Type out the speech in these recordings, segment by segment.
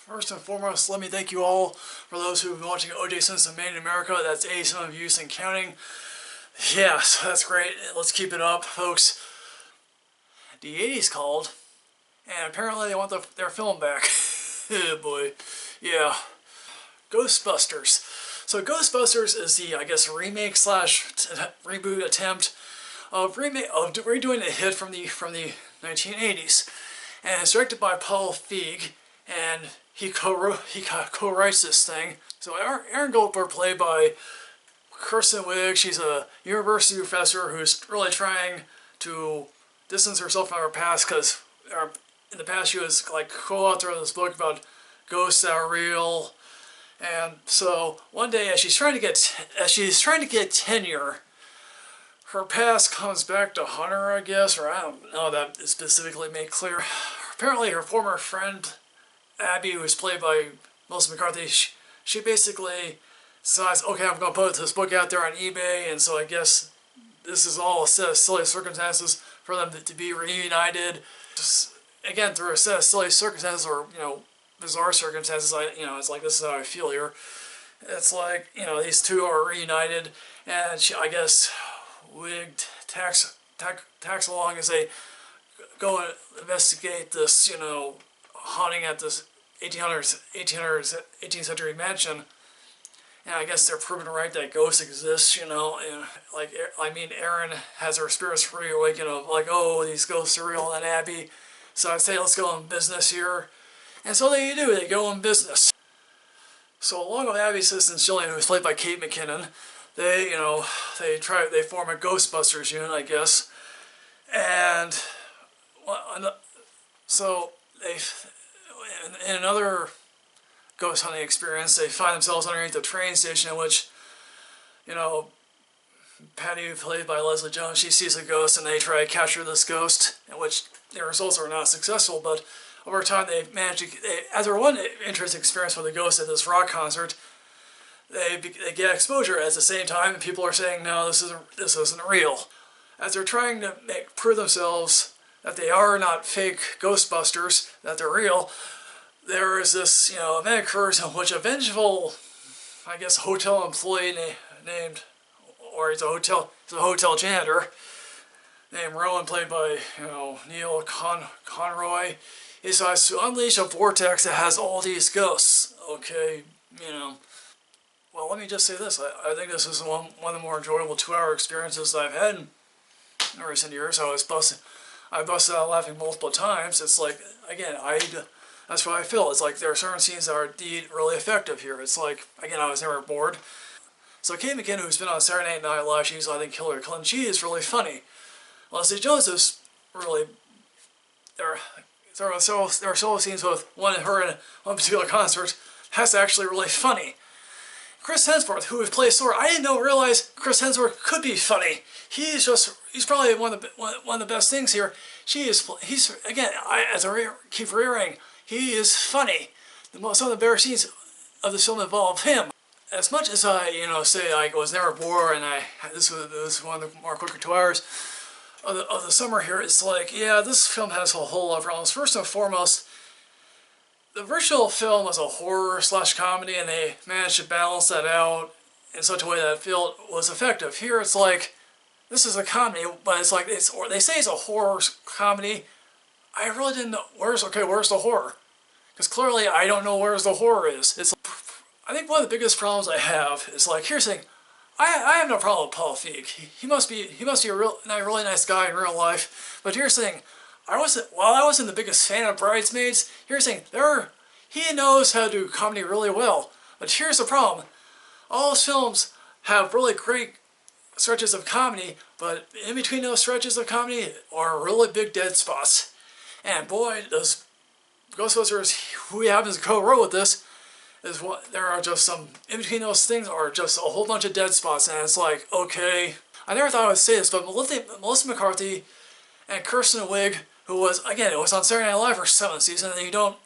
First and foremost, let me thank you all for those who have been watching O.J. Simpson Made in America. That's 87 views and counting. Yeah, so that's great. Let's keep it up, folks. The 80s called, and apparently they want their film back. Oh boy. Yeah. Ghostbusters. So Ghostbusters is the, I guess, remake slash reboot attempt of redoing a hit from the 1980s, and it's directed by Feig, and he co-writes this thing. So Aaron Goldberg, played by Kirsten Wiig, she's a university professor who's really trying to distance herself from her past, because in the past she was like co-author of this book about ghosts that are real. And so one day, as she's trying to get tenure, her past comes back to haunt her, I guess, or I don't know that is specifically made clear. Apparently, her former friend Abby, who is played by McCarthy, she basically decides, okay, I'm going to put this book out there on eBay, and so I guess this is all a set of silly circumstances for them to be reunited. Just, again, through a set of silly circumstances, or bizarre circumstances. It's like, this is how I feel here. It's like, these two are reunited, and I guess Wiig tags along as they go and investigate this, haunting at this 18th century mansion. And I guess they're proving right that ghosts exist, and Erin has her spirits reawakened of like, oh, these ghosts are real, and Abby. So I'd say, let's go in business here. And so they do, they go in business. So along with Abby's assistant Jillian, who's played by Kate McKinnon, they form a Ghostbusters unit, I guess. And so in another ghost hunting experience, they find themselves underneath a train station in which, Patty, played by Leslie Jones, she sees a ghost, and they try to capture this ghost, in which their results are not successful, but over time they manage to, after one interesting experience with a ghost at this rock concert, they get exposure at the same time, and people are saying, no, this isn't real. As they're trying to prove themselves that they are not fake Ghostbusters, that they're real, there is this, event occurs in which a vengeful, I guess, hotel employee named, or he's a hotel janitor, named Rowan, played by, Neil Conroy, he decides to unleash a vortex that has all these ghosts. Okay, well, let me just say this. I think this is one of the more enjoyable 2-hour experiences I've had in recent years. I busted out laughing multiple times. It's like, again, that's what I feel. It's like there are certain scenes that are indeed really effective here. It's like, again, I was never bored. So Kate McKinnon, who's been on Saturday Night Live, she's, I think, Hillary Clinton. She is really funny. Leslie Jones is really, there are several scenes with her in one particular concert. That's actually really funny. Chris Hemsworth, who plays Thor, I didn't realize Chris Hemsworth could be funny. He's probably one of the best things here. He's again, as I keep reiterating, he is funny. Some of the better scenes of the film involve him. As much as I, say I was never bored, and this was one of the more quicker 2 hours of the summer here, it's like, yeah, this film has a whole lot of problems. First and foremost, the original film was a horror / comedy, and they managed to balance that out in such a way that it was effective. Here it's like, this is a comedy, but it's like, they say it's a horror comedy. I really didn't know, where's the horror? Because clearly I don't know where the horror is. I think one of the biggest problems I have is like, here's the thing, I have no problem with Paul Feig. He must be a really nice guy in real life. But here's the thing, while I wasn't the biggest fan of Bridesmaids, here's the thing, he knows how to do comedy really well. But here's the problem, all his films have really great stretches of comedy, but in between those stretches of comedy are really big dead spots. And boy, does Ghostbusters, who happens to co-wrote with this, there are just some, in between those things are just a whole bunch of dead spots, and it's like, okay. I never thought I would say this, but Melissa McCarthy and Kirsten Wiig, who was, again, it was on Saturday Night Live for 7th season, and you don't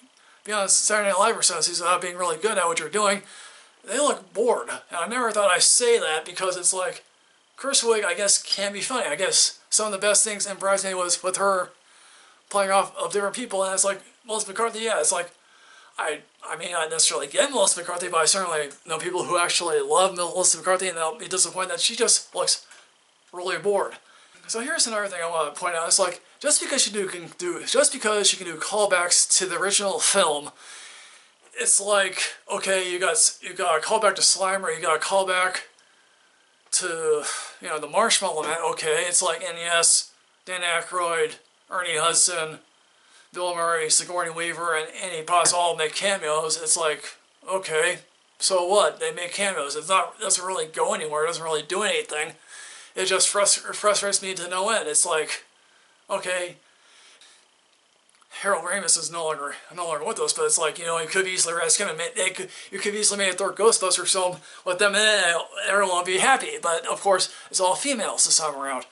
be on Saturday Night Live for 7th season without being really good at what you're doing. They look bored, and I never thought I'd say that, because it's like, Kirsten Wiig, I guess, can be funny. I guess some of the best things in Bridesmaid was with her playing off of different people, and it's like, Melissa McCarthy, yeah, it's like, I may not necessarily get Melissa McCarthy, but I certainly know people who actually love Melissa McCarthy, and they'll be disappointed that she just looks really bored. So here's another thing I want to point out. It's like, just because you can do callbacks to the original film, it's like, okay, you got a callback to Slimer, you got a callback to, you know, the Marshmallow Man. Okay, it's like, and yes, Dan Aykroyd, Ernie Hudson, Bill Murray, Sigourney Weaver, and Annie Potts all make cameos. It's like, okay, so what? They make cameos. It doesn't really go anywhere. It doesn't really do anything. It just frustrates me to no end. It's like, okay, Harold Ramis is no longer with us, but it's like, you know, you could easily you could easily make a third Ghostbusters film with them in it, and everyone would be happy. But of course, it's all females this time around.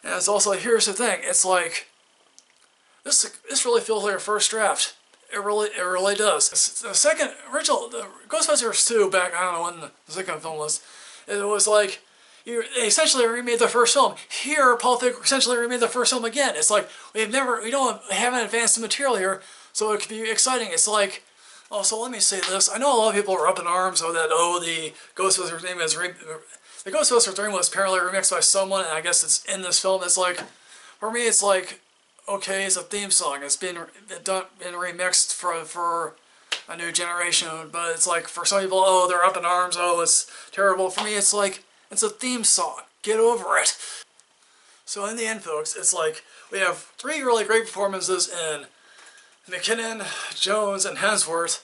And it's also, here's the thing. It's like, this really feels like a first draft. It really does. The Ghostbusters 2, back, I don't know when the second film was, it was like, they essentially remade the first film. Here, Paul Feig essentially remade the first film again. It's like, we haven't advanced the material here, so it could be exciting. It's like, oh, so let me say this. I know a lot of people are up in arms the Ghostbusters name the Ghostbusters name was apparently remixed by someone, and I guess it's in this film. It's like, for me, it's like, okay, it's a theme song. It's been remixed for a new generation, but it's like, for some people, oh, they're up in arms, oh, it's terrible. For me, it's like, it's a theme song. Get over it. So in the end, folks, it's like, we have 3 really great performances in McKinnon, Jones, and Hemsworth,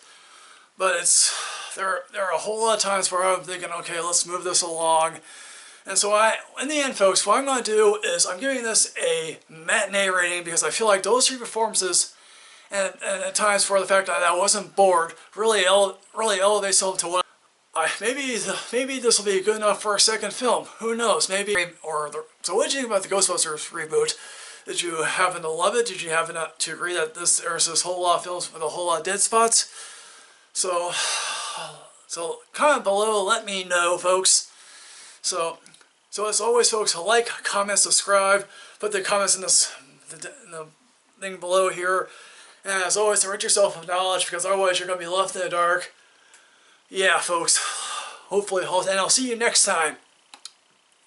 but there are a whole lot of times where I'm thinking, okay, let's move this along. And so in the end, folks, what I'm going to do is I'm giving this a matinee rating, because I feel like those 3 performances, and at times for the fact that I wasn't bored, really elevates them to what maybe this will be good enough for a second film. Who knows? Maybe. So what did you think about the Ghostbusters reboot? Did you happen to love it? Did you happen to agree that there's this whole lot of films with a whole lot of dead spots? So comment below. Let me know, folks. So as always, folks, like, comment, subscribe. Put the comments in the thing below here. And as always, enrich yourself with knowledge, because otherwise you're going to be left in the dark. Yeah, folks. Hopefully, and I'll see you next time.